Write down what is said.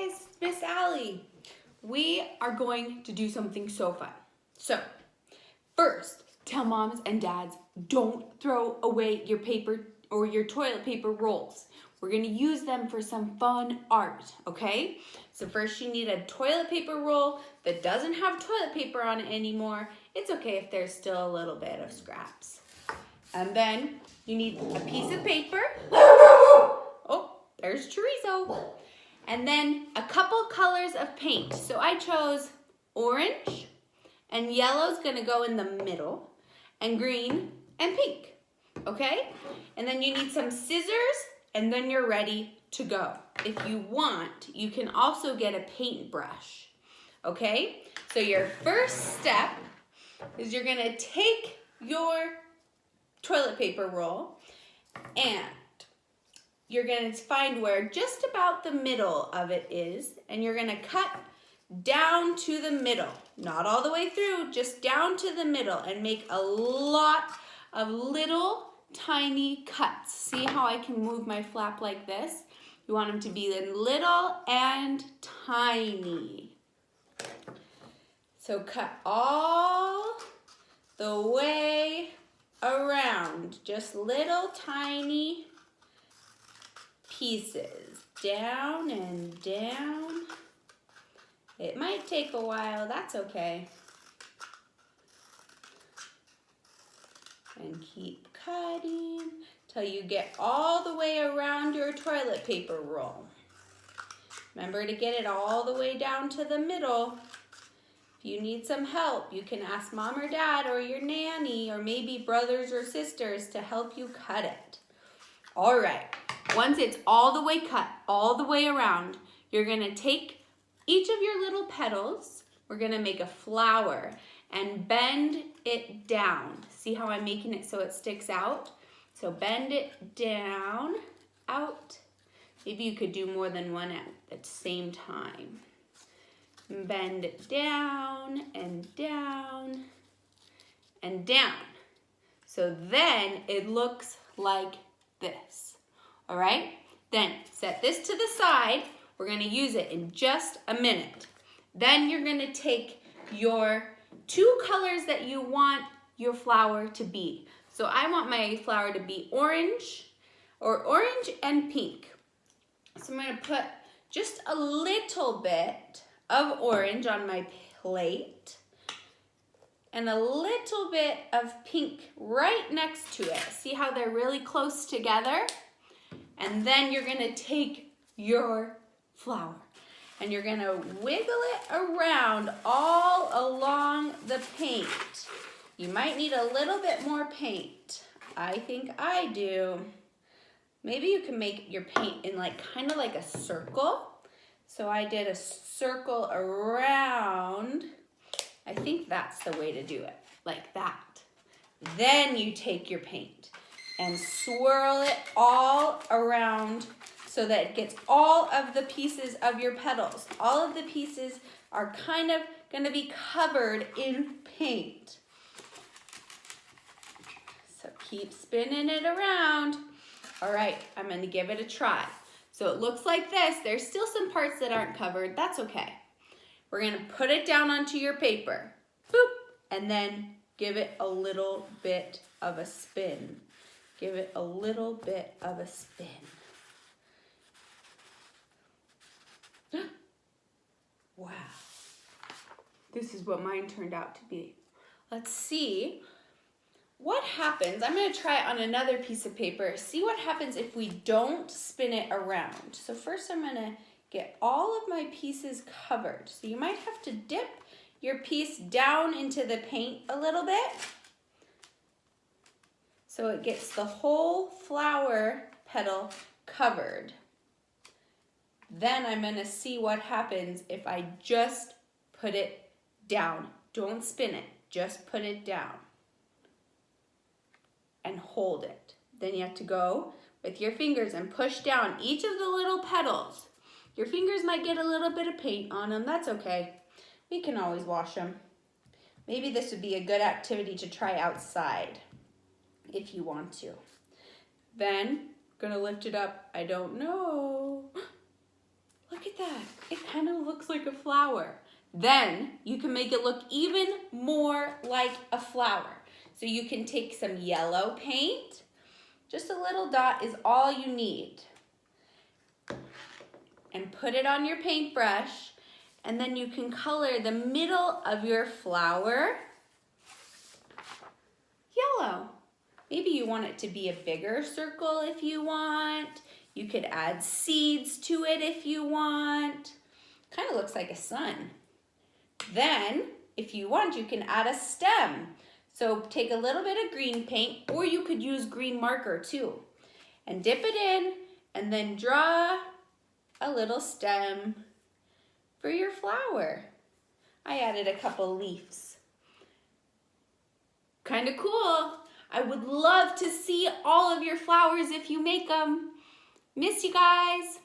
guys, it's Miss Allie. We are going to do something so fun. So, first, tell moms and dads, don't throw away your paper or your toilet paper rolls. We're gonna use them for some fun art, okay? So first you need a toilet paper roll that doesn't have toilet paper on it anymore. It's okay if there's still a little bit of scraps. And then you need a piece of paper. Oh, there's chorizo. And then a couple colors of paint. So I chose orange, and yellow's gonna go in the middle, and green and pink, okay? And then you need some scissors, and then you're ready to go. If you want, you can also get a paintbrush, okay? So your first step is you're gonna take your toilet paper roll and you're gonna find where just about the middle of it is, and you're gonna cut down to the middle. Not all the way through, just down to the middle, and make a lot of little tiny cuts. See how I can move my flap like this? You want them to be little and tiny. So cut all the way around, just little tiny pieces, down and down. It might take a while, that's okay. And keep cutting till you get all the way around your toilet paper roll. Remember to get it all the way down to the middle. If you need some help, you can ask mom or dad or your nanny or maybe brothers or sisters to help you cut it. All right, once it's all the way cut, all the way around, you're gonna take each of your little petals, we're gonna make a flower and bend it down. See how I'm making it so it sticks out? So bend it down, out. Maybe you could do more than one at the same time. Bend it down and down and down. So then it looks like this. All right? Then set this to the side. We're gonna use it in just a minute. Then you're gonna take your two colors that you want your flower to be. So I want my flower to be orange, or orange and pink. So I'm gonna put just a little bit of orange on my plate and a little bit of pink right next to it. See how they're really close together? And then you're gonna take your flower and you're gonna wiggle it around all along the paint. You might need a little bit more paint. I think I do. Maybe you can make your paint in kind of like a circle. So I did a circle around. I think that's the way to do it, like that. Then you take your paint and swirl it all around so that it gets all of the pieces of your petals. All of the pieces are kind of gonna be covered in paint. So keep spinning it around. All right, I'm gonna give it a try. So it looks like this. There's still some parts that aren't covered. That's okay. We're gonna put it down onto your paper. Boop, and then give it a little bit of a spin. Give it a little bit of a spin. Wow. This is what mine turned out to be. Let's see what happens. I'm gonna try it on another piece of paper. See what happens if we don't spin it around. So first I'm gonna get all of my pieces covered. So you might have to dip your piece down into the paint a little bit so it gets the whole flower petal covered. Then I'm gonna see what happens if I just put it down. Don't spin it, just put it down and hold it. Then you have to go with your fingers and push down each of the little petals. Your fingers might get a little bit of paint on them, that's okay. We can always wash them. Maybe this would be a good activity to try outside if you want to. Then, gonna lift it up, I don't know. Look at that, it looks like a flower. Then you can make it look even more like a flower. So you can take some yellow paint. Just a little dot is all you need. And put it on your paintbrush. And then you can color the middle of your flower yellow. Maybe you want it to be a bigger circle if you want. You could add seeds to it if you want. Kind of looks like a sun. Then, if you want, you can add a stem. So take a little bit of green paint, or you could use green marker too. And dip it in, and then draw a little stem for your flower. I added a couple leaves. Kind of cool. I would love to see all of your flowers if you make them. Miss you guys.